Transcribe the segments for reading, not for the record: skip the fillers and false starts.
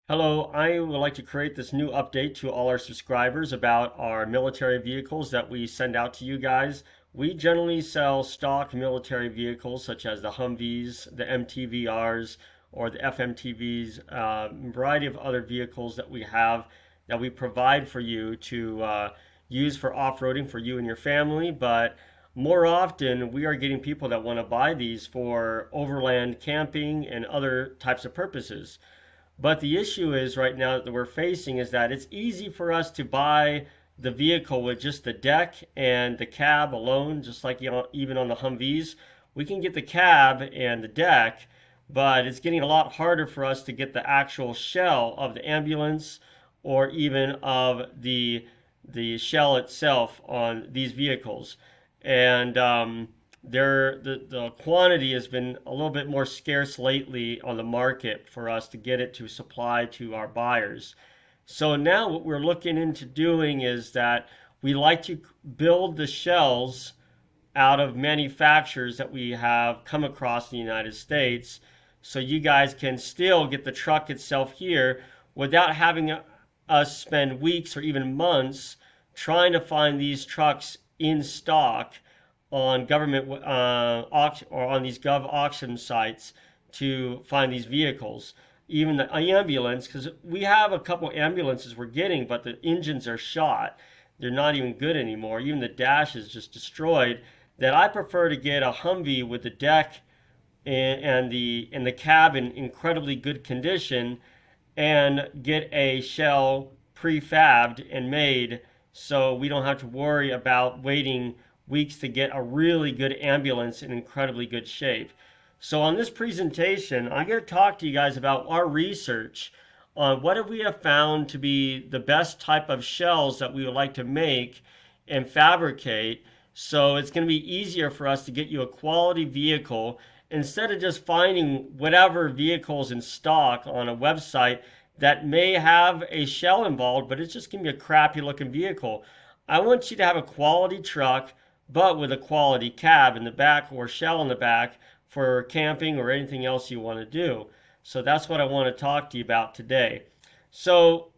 Hello, I would like to create this new update to all our subscribers about our military vehicles that we send out to you guys. We generally sell stock military vehicles such as the Humvees, the MTVRs, or the FMTVs, a variety of other vehicles that we have that we provide for you to use for off-roading for you and your family. But more often, we are getting people that want to buy these for overland camping and other types of purposes. But the issue is right now that we're facing is that it's easy for us to buy the vehicle with just the deck and the cab alone, just like even on the Humvees. We can get the cab and the deck, but it's getting a lot harder for us to get the actual shell of the ambulance or even of the shell itself on these vehicles. And the quantity has been a little bit more scarce lately on the market for us to get it to supply to our buyers. So now what we're looking into doing is that we like to build the shells out of manufacturers that we have come across in the United States, so you guys can still get the truck itself here without having us spend weeks or even months trying to find these trucks in stock on government auction or on these gov auction sites to find these vehicles. Even the ambulance, because we have a couple ambulances we're getting, but the engines are shot. They're not even good anymore. Even the dash is just destroyed. That I prefer to get a Humvee with the deck and the cab in incredibly good condition, and get a shell prefabbed and made, so we don't have to worry about waiting weeks to get a really good ambulance in incredibly good shape. So on this presentation, I'm going to talk to you guys about our research on what have we have found to be the best type of shells that we would like to make and fabricate. So it's going to be easier for us to get you a quality vehicle instead of just finding whatever vehicles in stock on a website that may have a shell involved, but it's just going to be a crappy looking vehicle. I want you to have a quality truck, but with a quality cab in the back or shell in the back for camping or anything else you want to do. So that's what I want to talk to you about today. So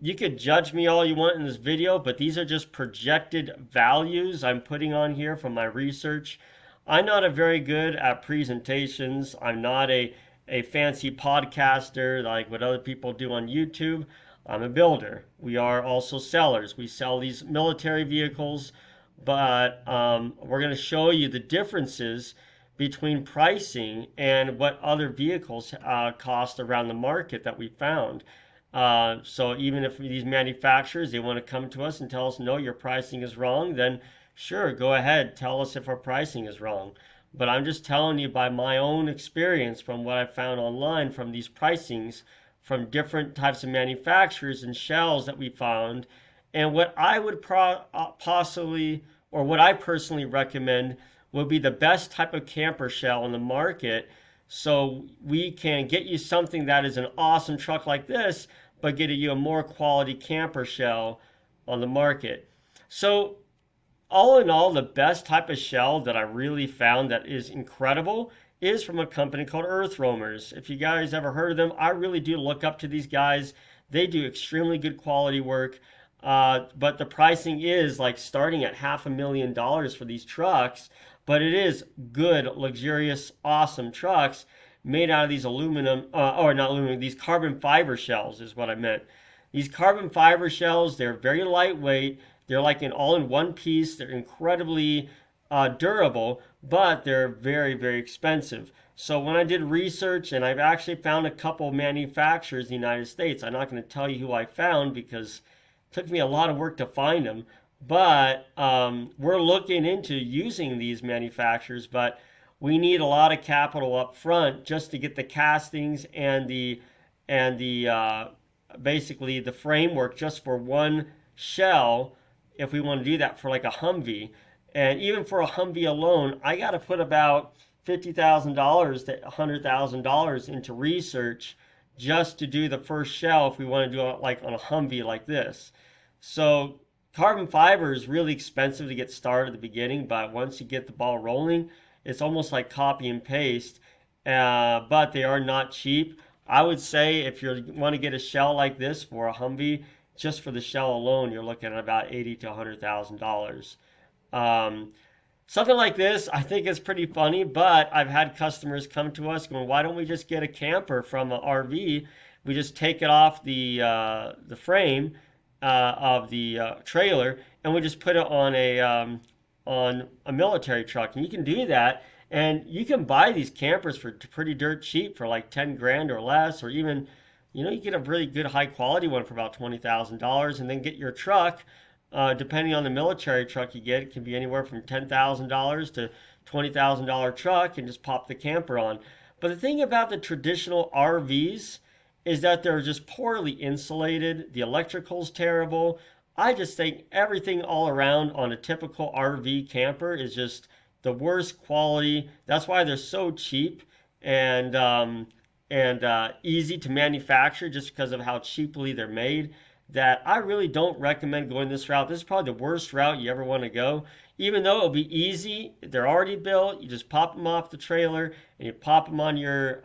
you could judge me all you want in this video, but these are just projected values I'm putting on here from my research. I'm not a very good at presentations. I'm not a fancy podcaster like what other people do on YouTube. I'm a builder. We are also sellers. We sell these military vehicles, but we're going to show you the differences between pricing and what other vehicles cost around the market that we found. So even if these manufacturers, they want to come to us and tell us, no, your pricing is wrong, then sure, go ahead, tell us if our pricing is wrong. But I'm just telling you by my own experience from what I found online from these pricings from different types of manufacturers and shells that we found, and what I would possibly, or what I personally recommend, would be the best type of camper shell on the market, so we can get you something that is an awesome truck like this, but get you a more quality camper shell on the market. So all in all, the best type of shell that I really found that is incredible is from a company called Earth Roamers. If you guys ever heard of them, I really do look up to these guys. They do extremely good quality work, but the pricing is like starting at $500,000 for these trucks. But it is good, luxurious, awesome trucks made out of these aluminum, or not aluminum, these carbon fiber shells is what I meant. These carbon fiber shells, they're very lightweight. They're like an all-in-one piece. They're incredibly durable, but they're very, very expensive. So when I did research, and I've actually found a couple manufacturers in the United States, I'm not going to tell you who I found because it took me a lot of work to find them. But we're looking into using these manufacturers, but we need a lot of capital up front just to get the castings and the basically the framework just for one shell if we want to do that for like a Humvee. And even for a Humvee alone, I got to put about $50,000 to $100,000 into research just to do the first shell if we want to do it like on a Humvee like this. So carbon fiber is really expensive to get started at the beginning, but once you get the ball rolling, it's almost like copy and paste. But they are not cheap. I would say if you want to get a shell like this for a Humvee, just for the shell alone, you're looking at about 80 to $100,000. Um, Something like this, I think is pretty funny, but I've had customers come to us going, "Why don't we just get a camper from an RV? We just take it off the frame of the trailer, and we just put it on a military truck." And you can do that, and you can buy these campers for pretty dirt cheap for like 10 grand or less, or even, you get a really good high quality one for about $20,000, and then get your truck. Depending on the military truck you get, it can be anywhere from $10,000 to $20,000 truck, and just pop the camper on. But the thing about the traditional RVs is that they're just poorly insulated. The electrical's terrible. I just think everything all around on a typical RV camper is just the worst quality. That's why they're so cheap and easy to manufacture, just because of how cheaply they're made. That I really don't recommend going this route. This is probably the worst route you ever want to go. Even though it'll be easy, they're already built. You just pop them off the trailer and you pop them on your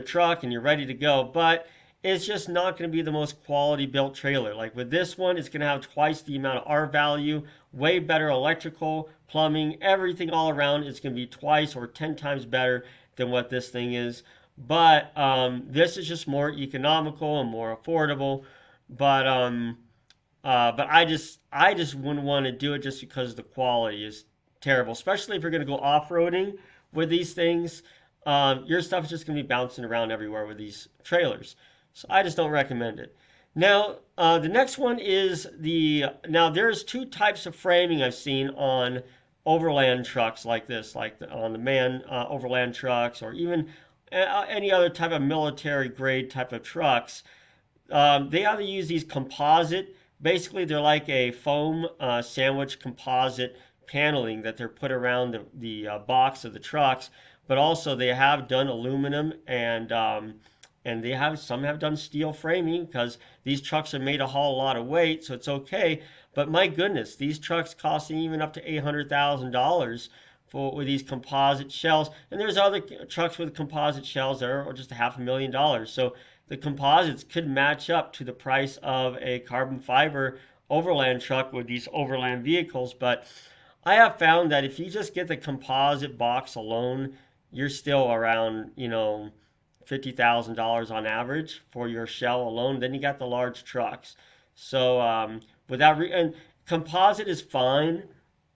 truck, and you're ready to go. But it's just not going to be the most quality built trailer. Like with this one, it's going to have twice the amount of R value, way better electrical, plumbing, everything all around. It's going to be twice or 10 times better than what this thing is. But this is just more economical and more affordable. But I just wouldn't want to do it just because the quality is terrible, especially if you're going to go off-roading with these things. Your stuff is just going to be bouncing around everywhere with these trailers. So I just don't recommend it. Now, the next one is now there's two types of framing I've seen on overland trucks like this, like on the man overland trucks, or even any other type of military grade type of trucks. They either use these composite, basically they're like a foam sandwich composite paneling that they're put around the box of the trucks, but also they have done aluminum, and some have done steel framing, because these trucks are made to haul a lot of weight, so it's okay. But my goodness, these trucks costing even up to $800,000 with these composite shells, and there's other trucks with composite shells that are just $500,000. So the composites could match up to the price of a carbon fiber overland truck with these overland vehicles. But I have found that if you just get the composite box alone, you're still around, $50,000 on average for your shell alone. Then you got the large trucks. So and composite is fine.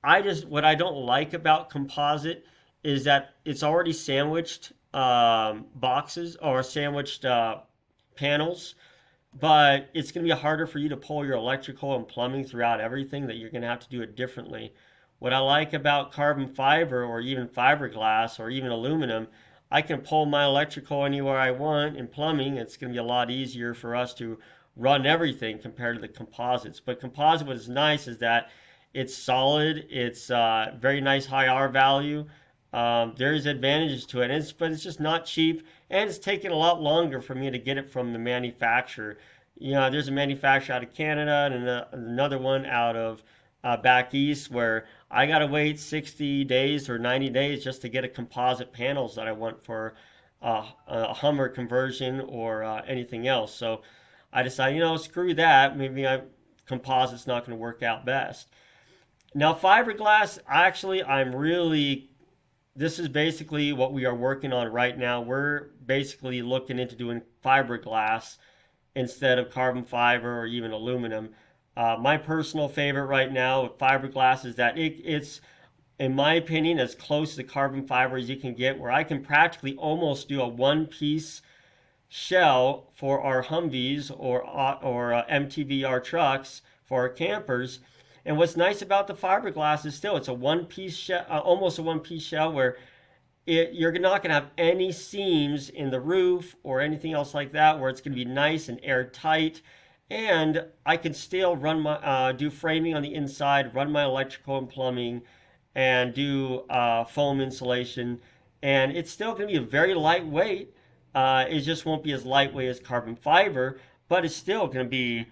What I don't like about composite is that it's already sandwiched boxes, or sandwiched panels, but it's going to be harder for you to pull your electrical and plumbing throughout everything, that you're going to have to do it differently. What I like about carbon fiber, or even fiberglass, or even aluminum, I can pull my electrical anywhere I want, and plumbing, it's going to be a lot easier for us to run everything compared to the composites. But composite, what is nice is that it's solid, it's very nice high R value. There's advantages to it, but it's just not cheap, and it's taking a lot longer for me to get it from the manufacturer. There's a manufacturer out of Canada, and another one out of back east, where I gotta wait 60 days or 90 days just to get a composite panels that I want for a Hummer conversion, or anything else. So I decided, screw that. Maybe composite's not going to work out best. Now, fiberglass, actually, this is basically what we are working on right now. We're basically looking into doing fiberglass instead of carbon fiber or even aluminum. My personal favorite right now with fiberglass is that it's, in my opinion, as close to carbon fiber as you can get, where I can practically almost do a one-piece shell for our Humvees or MTVR trucks for our campers. And what's nice about the fiberglass is still it's a one-piece shell, almost a one-piece shell, where you're not going to have any seams in the roof or anything else like that, where it's going to be nice and airtight. And I can still do framing on the inside, run my electrical and plumbing, and do foam insulation. And it's still going to be very lightweight. It just won't be as lightweight as carbon fiber, but it's still going to be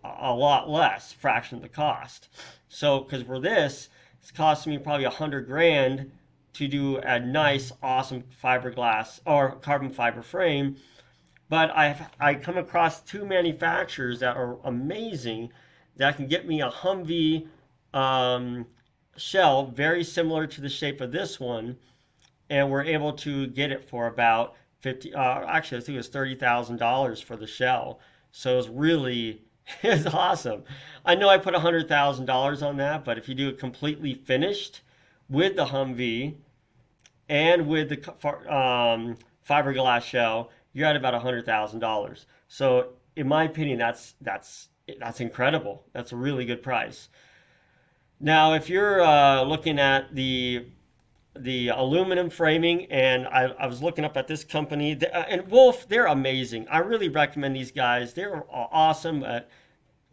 a lot less, fraction of the cost. So, because for this, it's costing me probably $100,000 to do a nice, awesome fiberglass or carbon fiber frame. But I come across two manufacturers that are amazing that can get me a Humvee um, shell very similar to the shape of this one, and we're able to get it for about 50. Actually, I think it was $30,000 for the shell. So it's really it's awesome. I know I put $100,000 on that, but if you do it completely finished with the Humvee and with the fiberglass shell, you're at about $100,000. So in my opinion, that's incredible. That's a really good price. Now, if you're looking at the aluminum framing, and I was looking up at this company, and Wolf, they're amazing. I really recommend these guys. They're awesome.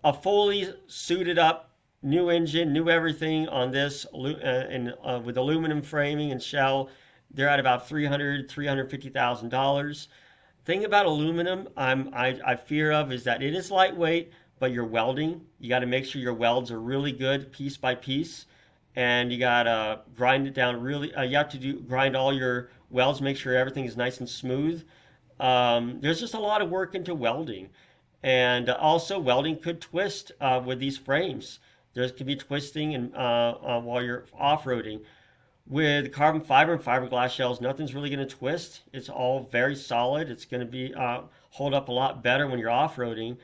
A fully suited up new engine, new everything on this, and with aluminum framing and shell. They're at about $350,000. Thing about aluminum I fear of is that it is lightweight, but you're welding. You got to make sure your welds are really good piece by piece, and you got to grind it down really. You have to grind all your welds, make sure everything is nice and smooth. There's just a lot of work into welding, and also welding could twist with these frames. There could be twisting and while you're off-roading. With carbon fiber and fiberglass shells, nothing's really going to twist. It's all very solid. It's going to be hold up a lot better when you're off-roading.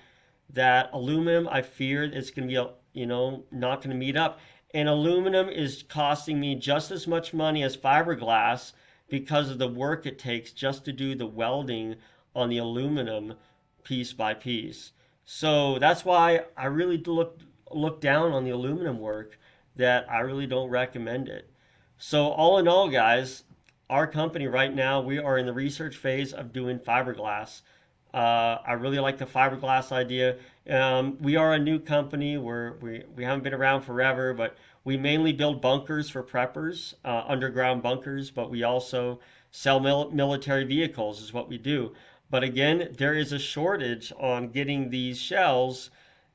That aluminum, I fear it's going to be, not going to meet up. And aluminum is costing me just as much money as fiberglass because of the work it takes just to do the welding on the aluminum piece by piece. So that's why I really look down on the aluminum work, that I really don't recommend it. So all in all, guys, our company right now, we are in the research phase of doing fiberglass. I really like the fiberglass idea. We are a new company. We haven't been around forever, but we mainly build bunkers for preppers, underground bunkers, but we also sell military vehicles is what we do. But again, there is a shortage on getting these shells,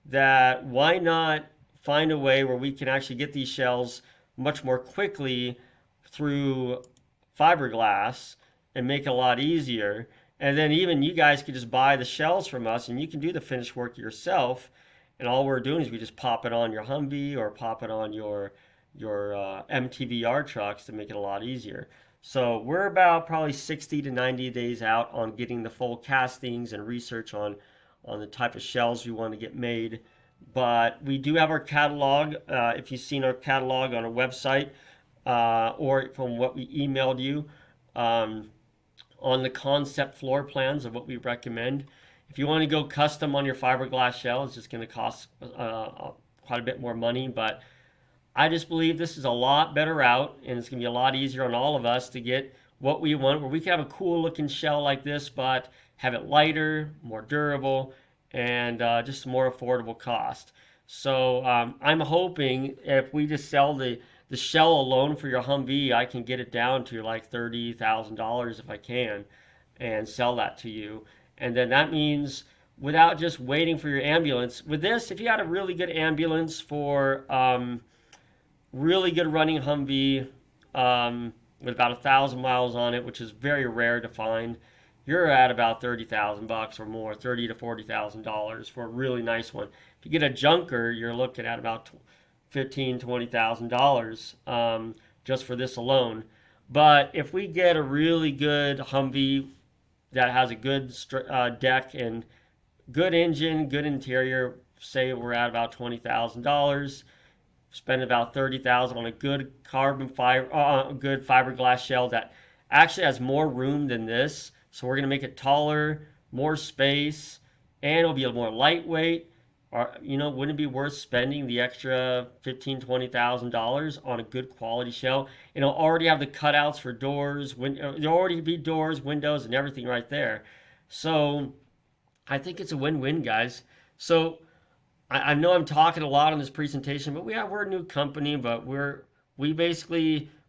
that why not find a way where we can actually get these shells much more quickly through fiberglass and make it a lot easier. And then even you guys could just buy the shells from us and you can do the finished work yourself. And all we're doing is we just pop it on your Humvee or pop it on your MTVR trucks to make it a lot easier. So we're about probably 60 to 90 days out on getting the full castings and research on the type of shells we want to get made. But we do have our catalog. If you've seen our catalog on our website or from what we emailed you, on the concept floor plans of what we recommend. If you want to go custom on your fiberglass shell, it's just going to cost quite a bit more money. But I just believe this is a lot better route, and it's going to be a lot easier on all of us to get what we want, where we can have a cool looking shell like this, but have it lighter, more durable, and just more affordable cost. So I'm hoping if we just sell the shell alone for your Humvee, I can get it down to like $30,000 if I can, and sell that to you. And then that means without just waiting for your ambulance. With this, if you had a really good ambulance for really good running Humvee with about 1,000 miles on it, which is very rare to find, you're at about $30,000 or more, $30,000 to $40,000 for a really nice one. If you get a junker, you're looking at about $15,000 to $20,000 just for this alone. But if we get a really good Humvee that has a good deck and good engine, good interior, say we're at about $20,000. Spend about $30,000 on a good carbon fiber, good fiberglass shell that actually has more room than this. So we're gonna make it taller, more space, and it'll be a more lightweight. Or wouldn't it be worth spending the extra $15,000 to $20,000 on a good quality shell? It'll already have the cutouts for doors. There'll already be doors, windows, and everything right there. So I think it's a win-win, guys. So I know I'm talking a lot on this presentation, but we're a new company, but we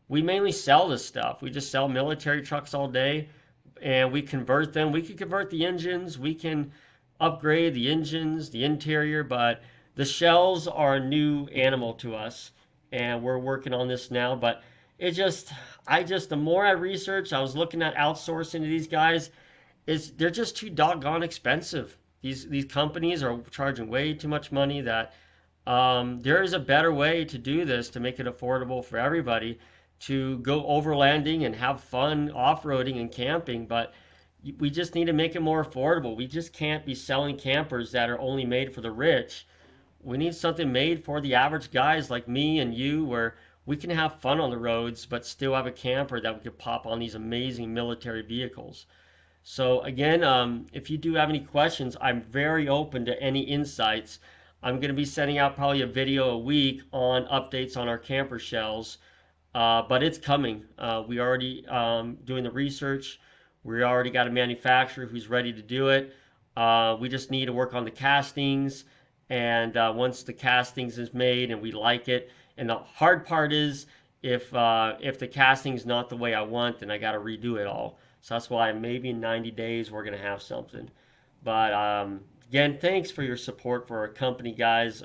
mainly sell this stuff. We just sell military trucks all day, and we convert them. We can convert the engines. We can upgrade the engines, the interior, but the shells are a new animal to us, and we're working on this now. But it just, the more I researched, I was looking at outsourcing to these guys, is they're just too doggone expensive. These companies are charging way too much money that there is a better way to do this to make it affordable for everybody to go overlanding and have fun off-roading and camping, but we just need to make it more affordable. We just can't be selling campers that are only made for the rich. We need something made for the average guys like me and you, where we can have fun on the roads but still have a camper that we could pop on these amazing military vehicles. So again, if you do have any questions, I'm very open to any insights. I'm going to be sending out probably a video a week on updates on our camper shells, but it's coming. We already doing the research. We already got a manufacturer who's ready to do it. We just need to work on the castings, and once the castings is made and we like it, and the hard part is if the casting is not the way I want, then I got to redo it all. So that's why maybe in 90 days we're gonna have something. But again, thanks for your support for our company, guys.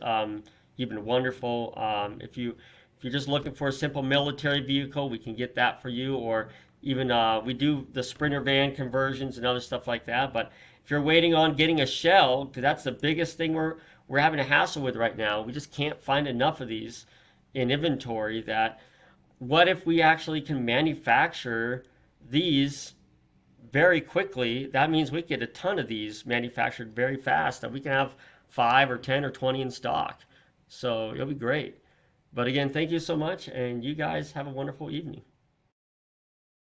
You've been wonderful. If you're just looking for a simple military vehicle, we can get that for you. Or even we do the Sprinter van conversions and other stuff like that. But if you're waiting on getting a shell, 'cause that's the biggest thing we're having a hassle with right now. We just can't find enough of these in inventory. That what if we actually can manufacture these very quickly? That means we get a ton of these manufactured very fast, that we can have 5 or 10 or 20 in stock. So it'll be great. But again, thank you so much, and you guys have a wonderful evening.